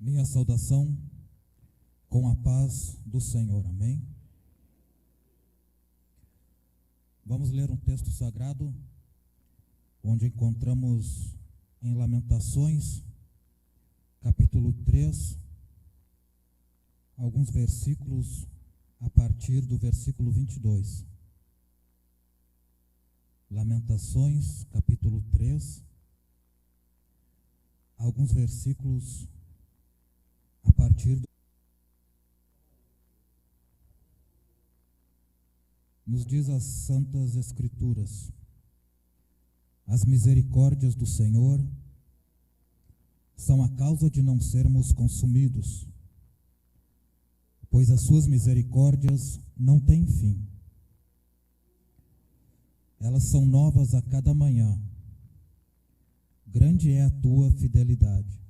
Minha saudação com a paz do Senhor, amém? Vamos ler um texto sagrado, onde encontramos em Lamentações, capítulo 3, alguns versículos a partir do versículo 22. Lamentações, capítulo 3, alguns versículos a partir do... Nos diz as Santas Escrituras: as misericórdias do Senhor são a causa de não sermos consumidos, pois as suas misericórdias não têm fim. Elas são novas a cada manhã. Grande é a tua fidelidade.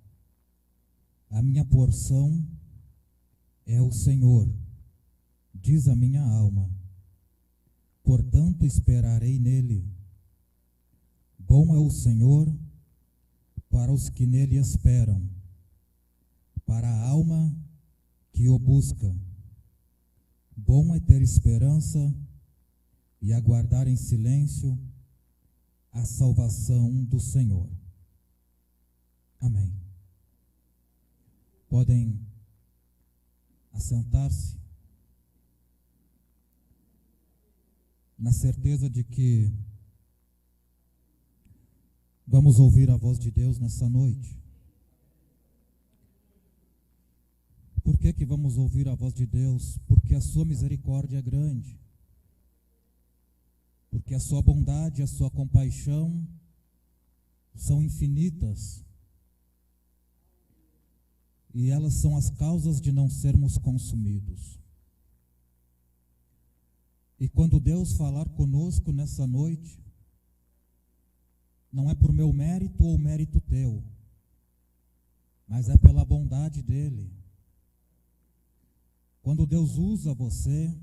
A minha porção é o Senhor, diz a minha alma. Portanto esperarei nele. Bom é o Senhor para os que nele esperam, para a alma que o busca. Bom é ter esperança e aguardar em silêncio a salvação do Senhor. Amém. Podem assentar-se, na certeza de que vamos ouvir a voz de Deus nessa noite. Por que vamos ouvir a voz de Deus? Porque a sua misericórdia é grande, porque a sua bondade e a sua compaixão são infinitas, e elas são as causas de não sermos consumidos. E quando Deus falar conosco nessa noite, não é por meu mérito ou mérito teu, mas é pela bondade dele. Quando Deus usa você,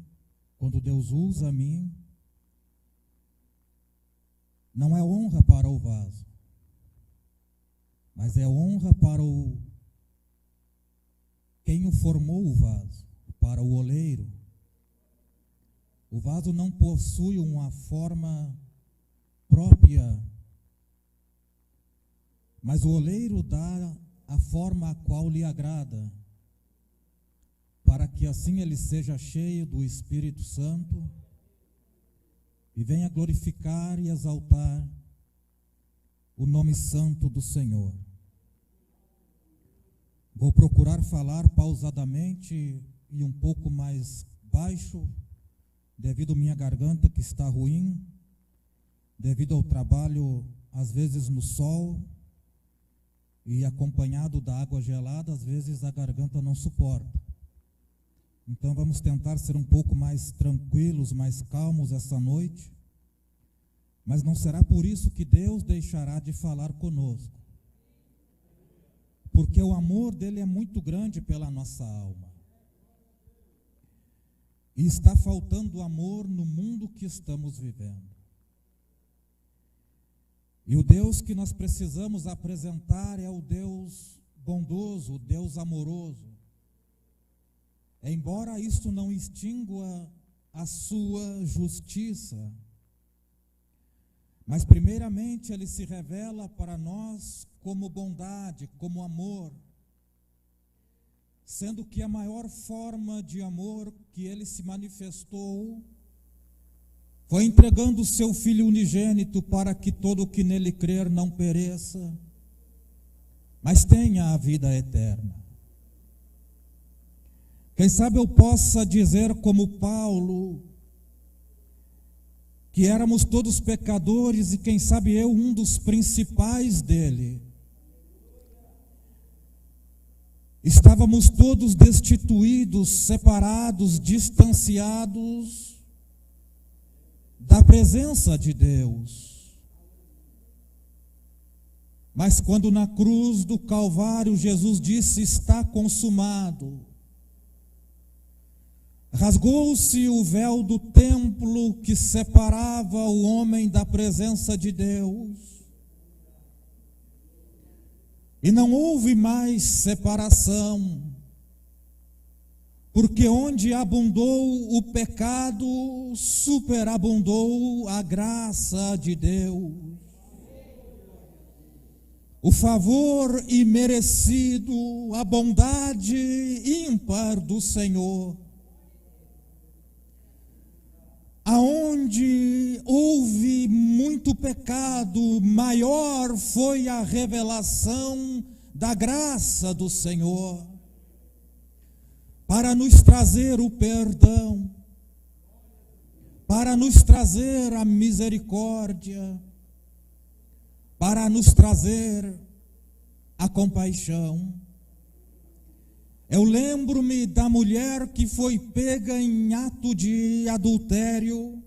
quando Deus usa a mim, não é honra para o vaso, mas é honra para quem o formou o vaso, para o oleiro. O vaso não possui uma forma própria, mas o oleiro dá a forma a qual lhe agrada, para que assim ele seja cheio do Espírito Santo e venha glorificar e exaltar o nome santo do Senhor. Vou procurar falar pausadamente e um pouco mais baixo, devido à minha garganta que está ruim, devido ao trabalho, às vezes no sol, e acompanhado da água gelada, às vezes a garganta não suporta. Então vamos tentar ser um pouco mais tranquilos, mais calmos essa noite, mas não será por isso que Deus deixará de falar conosco, porque o amor dele é muito grande pela nossa alma. E está faltando amor no mundo que estamos vivendo. E o Deus que nós precisamos apresentar é o Deus bondoso, o Deus amoroso. Embora isso não extingua a sua justiça, mas primeiramente ele se revela para nós como bondade, como amor, sendo que a maior forma de amor que ele se manifestou foi entregando o seu Filho unigênito para que todo o que nele crer não pereça, mas tenha a vida eterna. Quem sabe eu possa dizer como Paulo, que éramos todos pecadores e quem sabe eu um dos principais dele. Estávamos todos destituídos, separados, distanciados da presença de Deus. Mas quando na cruz do Calvário Jesus disse: está consumado, rasgou-se o véu do templo que separava o homem da presença de Deus. E não houve mais separação, porque onde abundou o pecado, superabundou a graça de Deus. O favor imerecido, a bondade ímpar do Senhor. Aonde houve muito pecado, maior foi a revelação da graça do Senhor, para nos trazer o perdão, para nos trazer a misericórdia, para nos trazer a compaixão. Eu lembro-me da mulher que foi pega em ato de adultério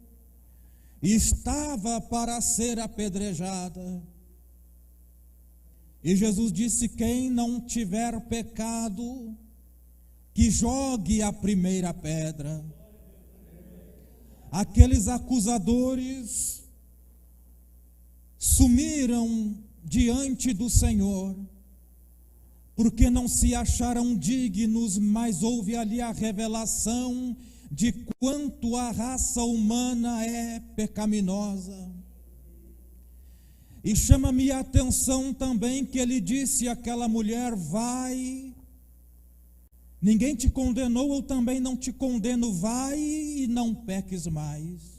e estava para ser apedrejada. E Jesus disse: quem não tiver pecado, que jogue a primeira pedra. Aqueles acusadores sumiram diante do Senhor, porque não se acharam dignos, mas houve ali a revelação de quanto a raça humana é pecaminosa. E chama-me a atenção também que ele disse àquela mulher: vai, ninguém te condenou, eu também não te condeno, vai e não peques mais.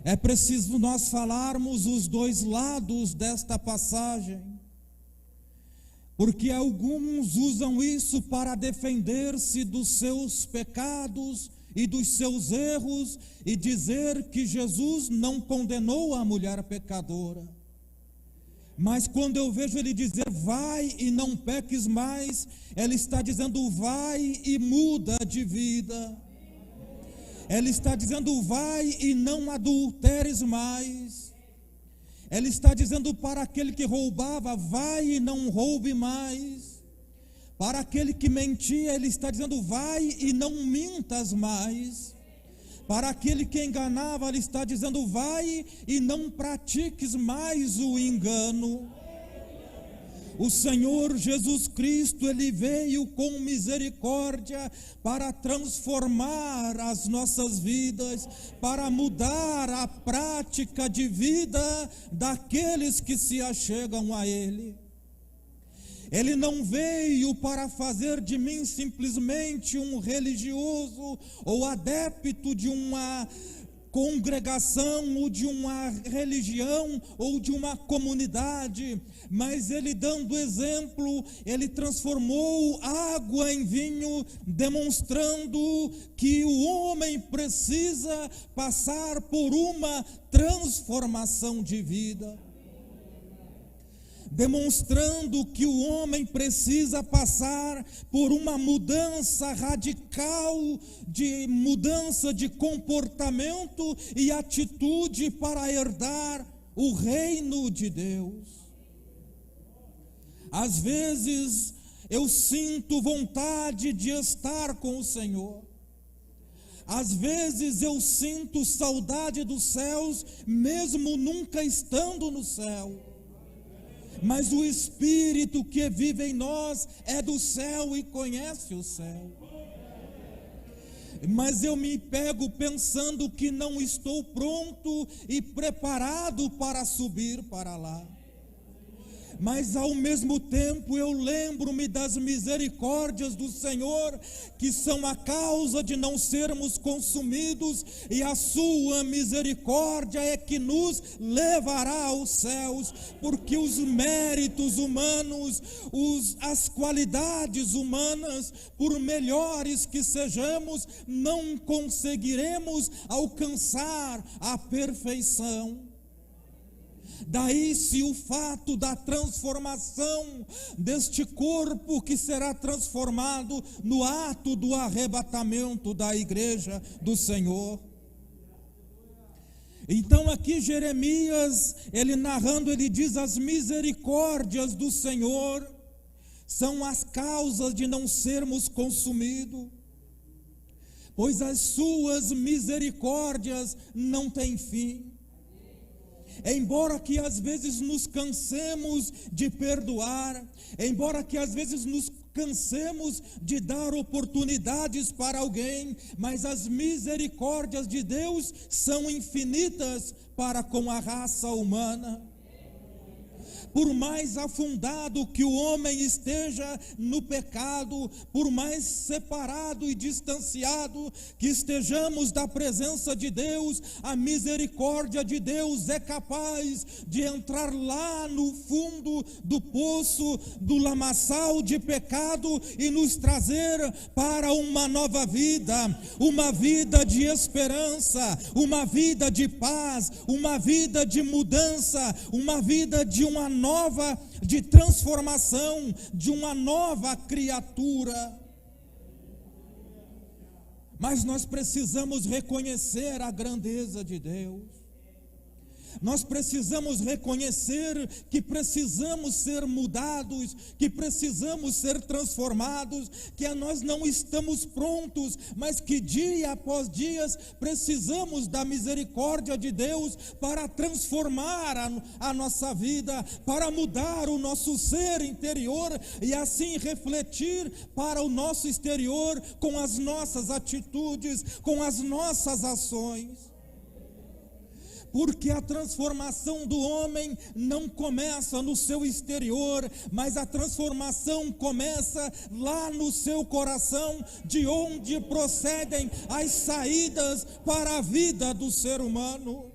É preciso nós falarmos os dois lados desta passagem, porque alguns usam isso para defender-se dos seus pecados e dos seus erros e dizer que Jesus não condenou a mulher pecadora. Mas quando eu vejo ele dizer vai e não peques mais, ele está dizendo vai e muda de vida. Ele está dizendo vai e não adulteres mais. Ele está dizendo para aquele que roubava, vai e não roube mais. Para aquele que mentia, ele está dizendo vai e não mintas mais. Para aquele que enganava, ele está dizendo vai e não pratiques mais o engano. O Senhor Jesus Cristo, ele veio com misericórdia para transformar as nossas vidas, para mudar a prática de vida daqueles que se achegam a ele. Ele não veio para fazer de mim simplesmente um religioso ou adepto de uma congregação ou de uma religião ou de uma comunidade, mas ele, dando exemplo, ele transformou água em vinho, demonstrando que o homem precisa passar por uma transformação de vida, demonstrando que o homem precisa passar por uma mudança radical, de mudança de comportamento e atitude para herdar o reino de Deus. Às vezes eu sinto vontade de estar com o Senhor. Às vezes eu sinto saudade dos céus, mesmo nunca estando no céu. Mas o Espírito que vive em nós é do céu e conhece o céu. Mas eu me pego pensando que não estou pronto e preparado para subir para lá. Mas ao mesmo tempo eu lembro-me das misericórdias do Senhor, que são a causa de não sermos consumidos, e a sua misericórdia é que nos levará aos céus, porque os méritos humanos, as qualidades humanas, por melhores que sejamos, não conseguiremos alcançar a perfeição. Daí-se o fato da transformação deste corpo que será transformado no ato do arrebatamento da igreja do Senhor. Então aqui Jeremias, ele narrando, ele diz: as misericórdias do Senhor são as causas de não sermos consumidos, pois as suas misericórdias não têm fim. Embora que às vezes nos cansemos de perdoar, embora que às vezes nos cansemos de dar oportunidades para alguém, mas as misericórdias de Deus são infinitas para com a raça humana. Por mais afundado que o homem esteja no pecado, por mais separado e distanciado que estejamos da presença de Deus, a misericórdia de Deus é capaz de entrar lá no fundo do poço, do lamaçal de pecado e nos trazer para uma nova vida, uma vida de esperança, uma vida de paz, uma vida de mudança, uma vida de uma nova, de transformação, de uma nova criatura. Mas nós precisamos reconhecer a grandeza de Deus. Nós precisamos reconhecer que precisamos ser mudados, que precisamos ser transformados, que nós não estamos prontos, mas que dia após dia precisamos da misericórdia de Deus para transformar a nossa vida, para mudar o nosso ser interior e assim refletir para o nosso exterior com as nossas atitudes, com as nossas ações. Porque a transformação do homem não começa no seu exterior, mas a transformação começa lá no seu coração, de onde procedem as saídas para a vida do ser humano.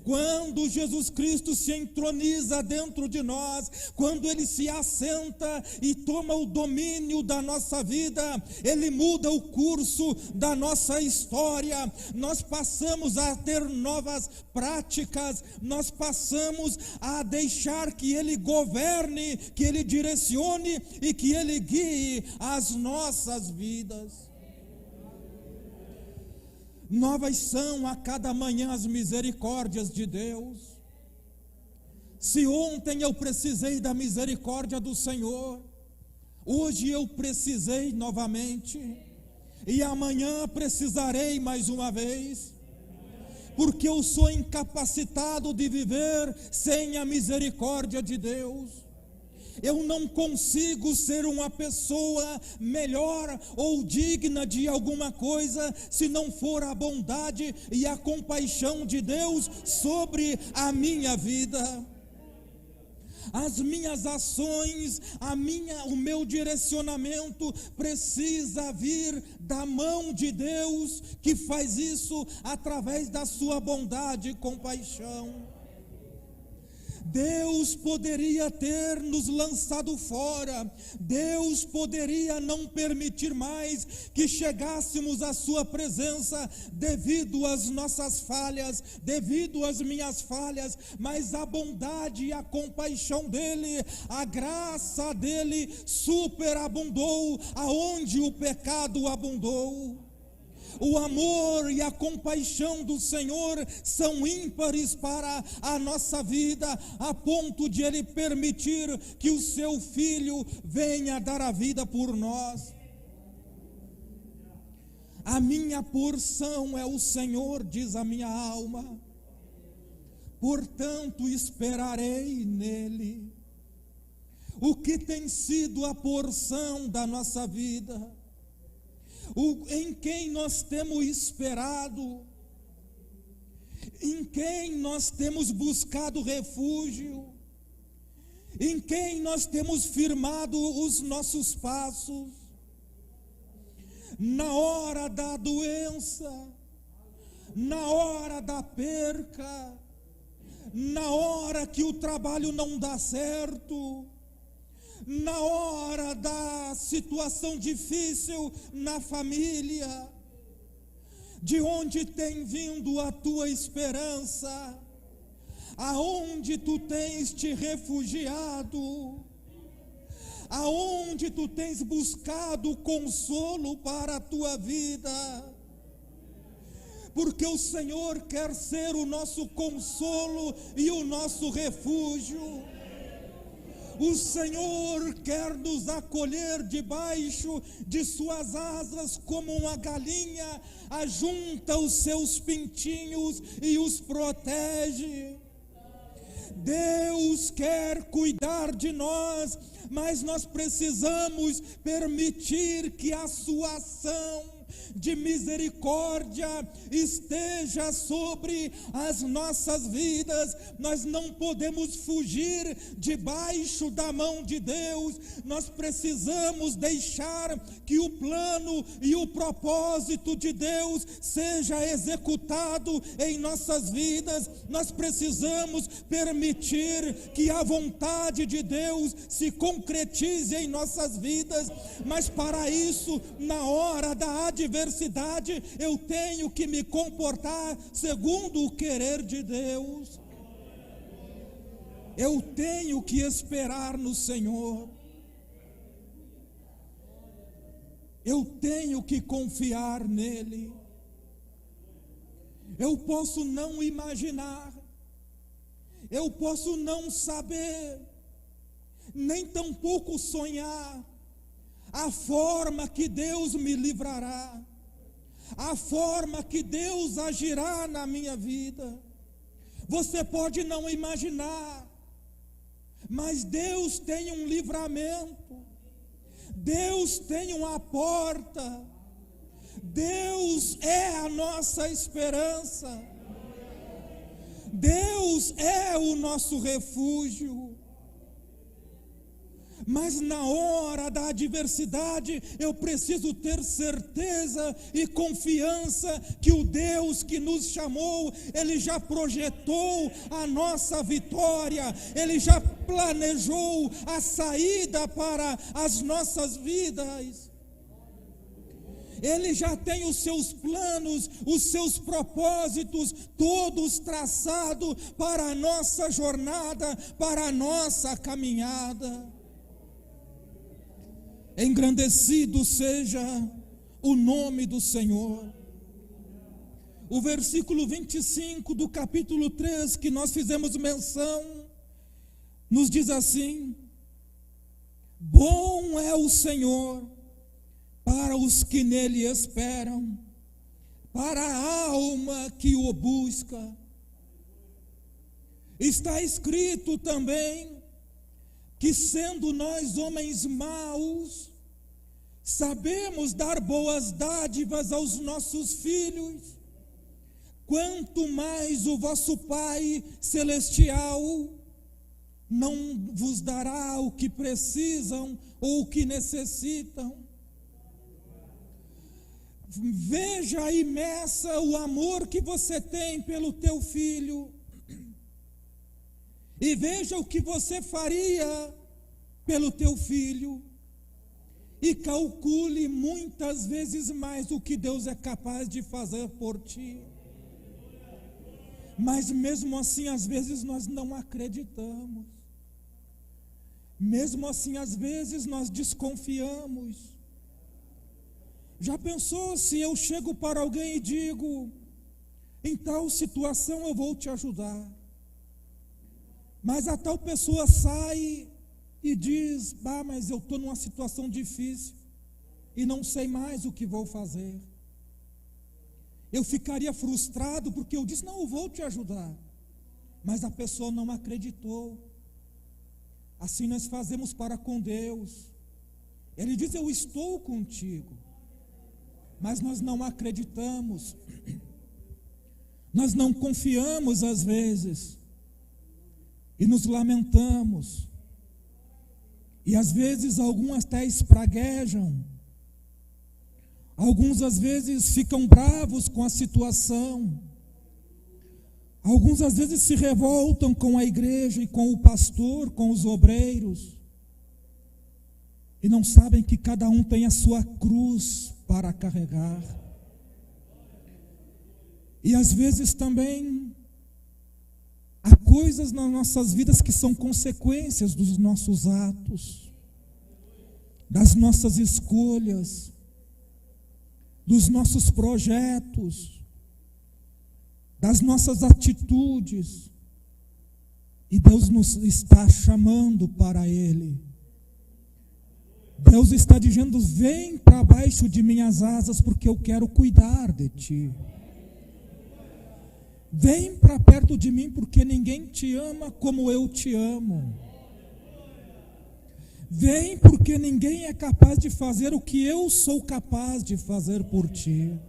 Quando Jesus Cristo se entroniza dentro de nós, quando Ele se assenta e toma o domínio da nossa vida, Ele muda o curso da nossa história, nós passamos a ter novas práticas, nós passamos a deixar que Ele governe, que Ele direcione e que Ele guie as nossas vidas. Novas são a cada manhã as misericórdias de Deus. Se ontem eu precisei da misericórdia do Senhor, hoje eu precisei novamente, e amanhã precisarei mais uma vez, porque eu sou incapacitado de viver sem a misericórdia de Deus. Eu não consigo ser uma pessoa melhor ou digna de alguma coisa se não for a bondade e a compaixão de Deus sobre a minha vida. As minhas ações, o meu direcionamento precisa vir da mão de Deus, que faz isso através da sua bondade e compaixão. Deus poderia ter nos lançado fora, Deus poderia não permitir mais que chegássemos à sua presença devido às nossas falhas, devido às minhas falhas, mas a bondade e a compaixão dele, a graça dele superabundou aonde o pecado abundou. O amor e a compaixão do Senhor são ímpares para a nossa vida, a ponto de Ele permitir que o seu Filho venha dar a vida por nós. A minha porção é o Senhor, diz a minha alma, portanto esperarei nele. O que tem sido a porção da nossa vida? Em quem nós temos esperado, em quem nós temos buscado refúgio, em quem nós temos firmado os nossos passos. Na hora da doença, na hora da perca, na hora que o trabalho não dá certo, na hora da situação difícil na família, de onde tem vindo a tua esperança, aonde tu tens te refugiado, aonde tu tens buscado consolo para a tua vida, porque o Senhor quer ser o nosso consolo e o nosso refúgio. O Senhor quer nos acolher debaixo de suas asas, como uma galinha ajunta os seus pintinhos e os protege. Deus quer cuidar de nós, mas nós precisamos permitir que a sua ação de misericórdia esteja sobre as nossas vidas. Nós não podemos fugir debaixo da mão de Deus. Nós precisamos deixar que o plano e o propósito de Deus seja executado em nossas vidas. Nós precisamos permitir que a vontade de Deus se concretize em nossas vidas, mas para isso, na hora da adversidade, eu tenho que me comportar segundo o querer de Deus. Eu tenho que esperar no Senhor. Eu tenho que confiar nele. Eu posso não imaginar, eu posso não saber, nem tampouco sonhar a forma que Deus me livrará, a forma que Deus agirá na minha vida. Você pode não imaginar, mas Deus tem um livramento, Deus tem uma porta, Deus é a nossa esperança, Deus é o nosso refúgio. Mas na hora da adversidade, eu preciso ter certeza e confiança que o Deus que nos chamou, Ele já projetou a nossa vitória, Ele já planejou a saída para as nossas vidas. Ele já tem os seus planos, os seus propósitos, todos traçados para a nossa jornada, para a nossa caminhada. Engrandecido seja o nome do Senhor. O versículo 25 do capítulo 3, que nós fizemos menção, nos diz assim: bom é o Senhor para os que nele esperam, para a alma que o busca. Está escrito também que, sendo nós homens maus, sabemos dar boas dádivas aos nossos filhos, quanto mais o vosso Pai Celestial não vos dará o que precisam ou o que necessitam. Veja e meça o amor que você tem pelo teu filho, e veja o que você faria pelo teu filho, e calcule muitas vezes mais o que Deus é capaz de fazer por ti. Mas mesmo assim, às vezes nós não acreditamos, mesmo assim, às vezes nós desconfiamos. Já pensou se eu chego para alguém e digo: em tal situação eu vou te ajudar, mas a tal pessoa sai e diz: mas eu estou numa situação difícil e não sei mais o que vou fazer. Eu ficaria frustrado porque eu disse: não, eu vou te ajudar, mas a pessoa não acreditou. Assim nós fazemos para com Deus. Ele diz: eu estou contigo, mas nós não acreditamos, nós não confiamos às vezes, e nos lamentamos, e às vezes alguns até espraguejam, alguns às vezes ficam bravos com a situação, alguns às vezes se revoltam com a igreja e com o pastor, com os obreiros, e não sabem que cada um tem a sua cruz para carregar. E às vezes também há coisas nas nossas vidas que são consequências dos nossos atos, das nossas escolhas, dos nossos projetos, das nossas atitudes, e Deus nos está chamando para Ele. Deus está dizendo: vem para baixo de minhas asas, porque eu quero cuidar de ti. Vem para perto de mim, porque ninguém te ama como eu te amo. Vem, porque ninguém é capaz de fazer o que eu sou capaz de fazer por ti.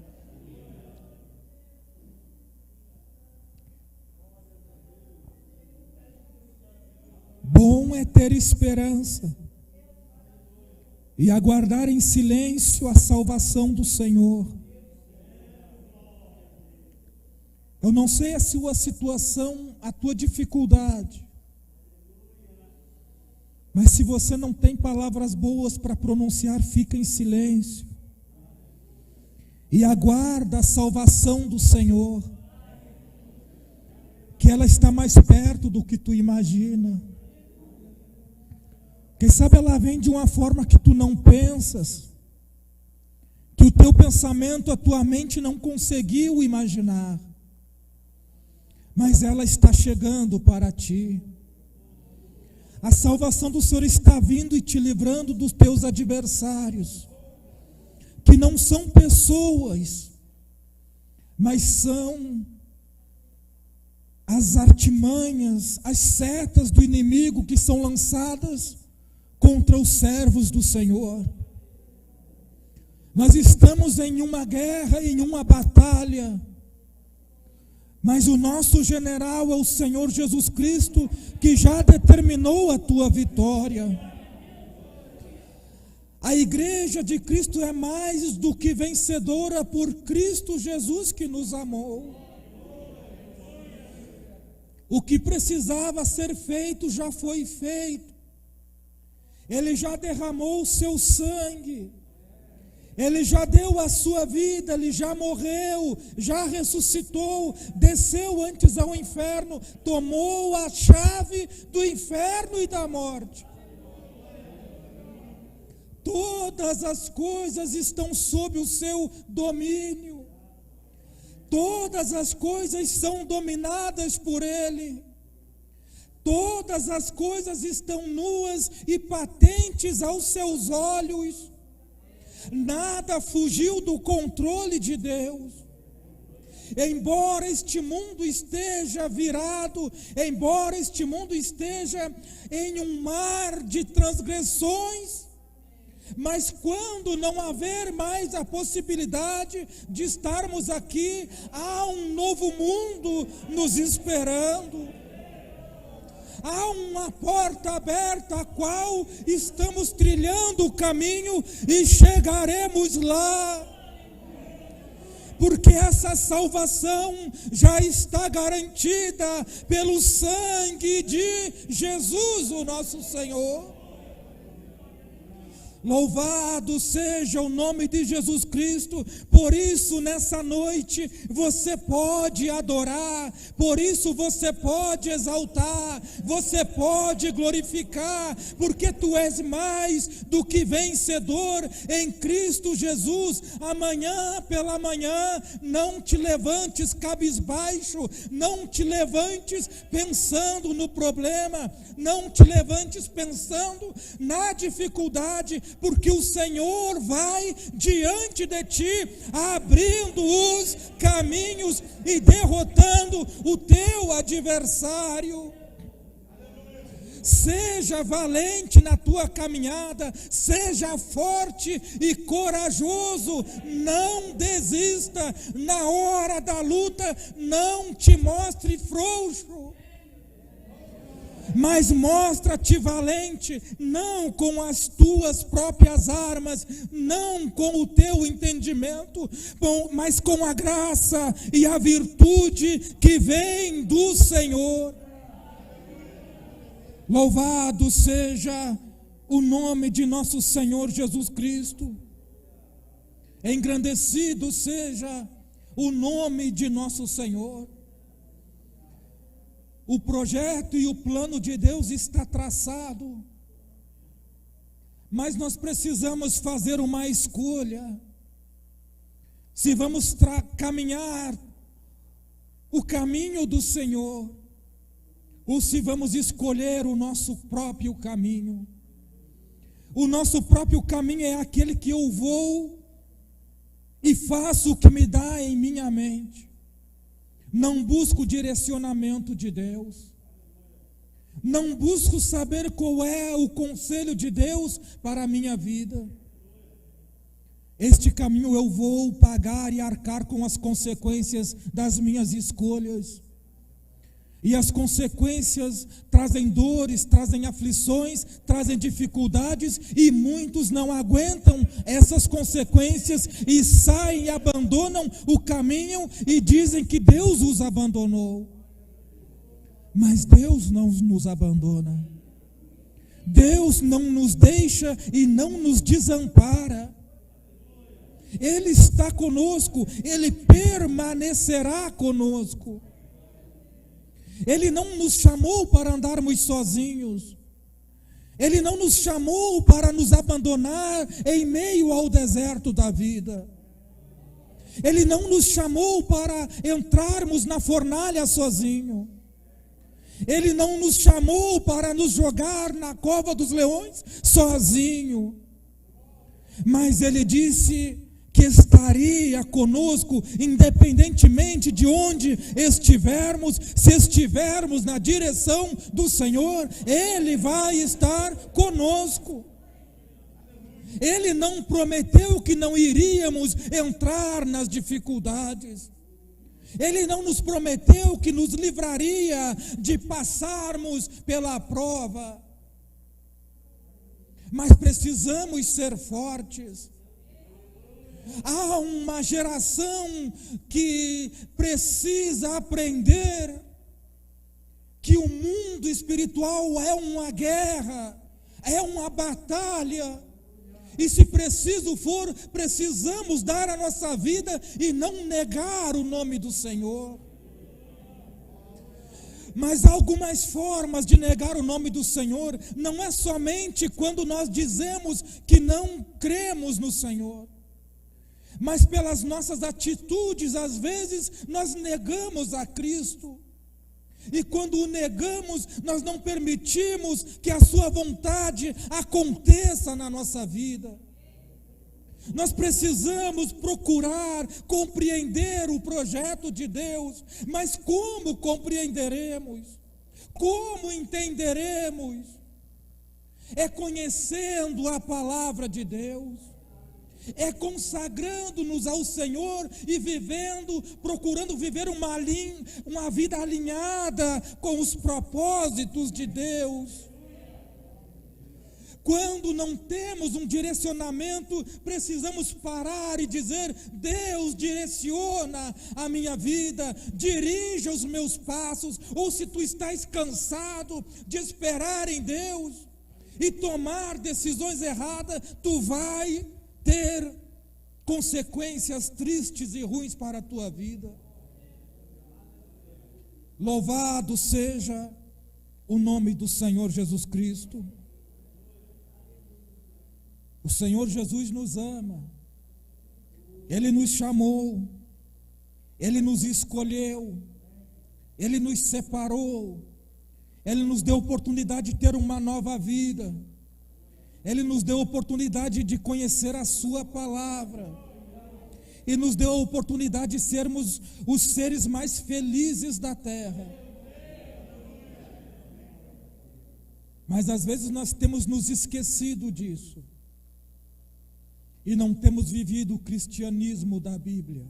Bom é ter esperança e aguardar em silêncio a salvação do Senhor. Eu não sei a sua situação, a tua dificuldade, mas se você não tem palavras boas para pronunciar, fica em silêncio e aguarda a salvação do Senhor, que ela está mais perto do que tu imagina. Quem sabe ela vem de uma forma que tu não pensas, que o teu pensamento, a tua mente não conseguiu imaginar, mas ela está chegando para ti. A salvação do Senhor está vindo e te livrando dos teus adversários, que não são pessoas, mas são as artimanhas, as setas do inimigo que são lançadas contra os servos do Senhor. Nós estamos em uma guerra, em uma batalha, mas o nosso general é o Senhor Jesus Cristo, que já determinou a tua vitória. A igreja de Cristo é mais do que vencedora por Cristo Jesus, que nos amou. O que precisava ser feito já foi feito. Ele já derramou o seu sangue, Ele já deu a sua vida, Ele já morreu, já ressuscitou, desceu antes ao inferno, tomou a chave do inferno e da morte. Todas as coisas estão sob o seu domínio, todas as coisas são dominadas por Ele. Todas as coisas estão nuas e patentes aos seus olhos. Nada fugiu do controle de Deus. Embora este mundo esteja virado, embora este mundo esteja em um mar de transgressões, mas quando não haver mais a possibilidade de estarmos aqui, há um novo mundo nos esperando. Há uma porta aberta a qual estamos trilhando o caminho e chegaremos lá. Porque essa salvação já está garantida pelo sangue de Jesus, o nosso Senhor. Louvado seja o nome de Jesus Cristo. Por isso nessa noite você pode adorar, por isso você pode exaltar, você pode glorificar, porque tu és mais do que vencedor em Cristo Jesus. Amanhã pela manhã não te levantes cabisbaixo, não te levantes pensando no problema, não te levantes pensando na dificuldade, porque o Senhor vai diante de ti, abrindo os caminhos e derrotando o teu adversário. Seja valente na tua caminhada, seja forte e corajoso, não desista na hora da luta, não te mostre frouxo, mas mostra-te valente, não com as tuas próprias armas, não com o teu entendimento, mas com a graça e a virtude que vem do Senhor. Louvado seja o nome de nosso Senhor Jesus Cristo, engrandecido seja o nome de nosso Senhor. O projeto e o plano de Deus está traçado, mas nós precisamos fazer uma escolha. Se vamos caminhar o caminho do Senhor, ou se vamos escolher o nosso próprio caminho. O nosso próprio caminho é aquele que eu vou e faço o que me dá em minha mente. não busco o direcionamento de Deus, não busco saber qual é o conselho de Deus para a minha vida. Este caminho eu vou pagar e arcar com as consequências das minhas escolhas. E as consequências trazem dores, trazem aflições, trazem dificuldades, e muitos não aguentam essas consequências e saem e abandonam o caminho e dizem que Deus os abandonou. Mas Deus não nos abandona. Deus não nos deixa e não nos desampara. Ele está conosco, Ele permanecerá conosco. Ele não nos chamou para andarmos sozinhos. Ele não nos chamou para nos abandonar em meio ao deserto da vida. Ele não nos chamou para entrarmos na fornalha sozinho. Ele não nos chamou para nos jogar na cova dos leões sozinho. Mas Ele disse que estaria conosco, independentemente de onde estivermos. Se estivermos na direção do Senhor, Ele vai estar conosco. Ele não prometeu que não iríamos entrar nas dificuldades. Ele não nos prometeu que nos livraria de passarmos pela prova. Mas precisamos ser fortes. Há uma geração que precisa aprender que o mundo espiritual é uma guerra, é uma batalha. E se preciso for, precisamos dar a nossa vida e não negar o nome do Senhor. Mas há algumas formas de negar o nome do Senhor. Não é somente quando nós dizemos que não cremos no Senhor, mas pelas nossas atitudes. Às vezes nós negamos a Cristo, e quando o negamos, nós não permitimos que a sua vontade aconteça na nossa vida. Nós precisamos procurar compreender o projeto de Deus. Mas como compreenderemos? Como entenderemos? É conhecendo a palavra de Deus, é consagrando-nos ao Senhor e procurando viver uma vida alinhada com os propósitos de Deus. Quando não temos um direcionamento, precisamos parar e dizer: Deus, direciona a minha vida, dirija os meus passos. Ou se tu estás cansado de esperar em Deus e tomar decisões erradas, tu vai ter consequências tristes e ruins para a tua vida. Louvado seja o nome do Senhor Jesus Cristo. O Senhor Jesus nos ama. Ele nos chamou, Ele nos escolheu, Ele nos separou, Ele nos deu oportunidade de ter uma nova vida. Ele nos deu a oportunidade de conhecer a sua palavra, e nos deu a oportunidade de sermos os seres mais felizes da terra. Mas às vezes nós temos nos esquecido disso, e não temos vivido o cristianismo da Bíblia.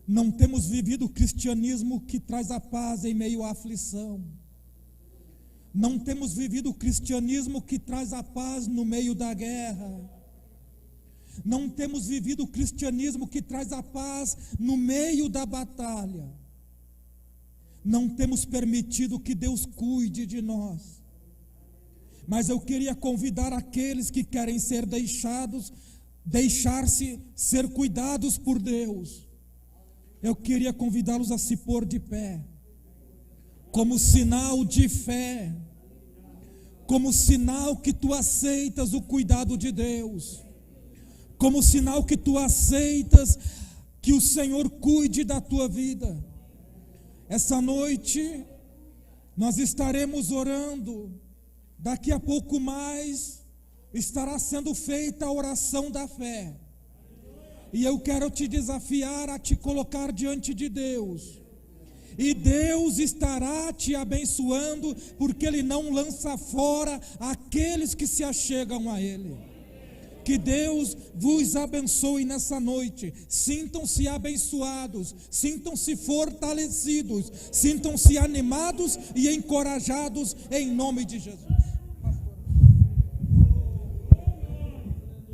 Não temos vivido o cristianismo que traz a paz em meio à aflição. Não temos vivido o cristianismo que traz a paz no meio da guerra. Não temos vivido o cristianismo que traz a paz no meio da batalha. Não temos permitido que Deus cuide de nós. Mas eu queria convidar aqueles que querem ser deixar-se ser cuidados por Deus. Eu queria convidá-los a se pôr de pé, como sinal de fé, como sinal que tu aceitas o cuidado de Deus, como sinal que tu aceitas que o Senhor cuide da tua vida. Essa noite nós estaremos orando, daqui a pouco mais estará sendo feita a oração da fé. E eu quero te desafiar a te colocar diante de Deus. E Deus estará te abençoando, porque Ele não lança fora aqueles que se achegam a Ele. Que Deus vos abençoe nessa noite. Sintam-se abençoados, sintam-se fortalecidos, sintam-se animados e encorajados em nome de Jesus.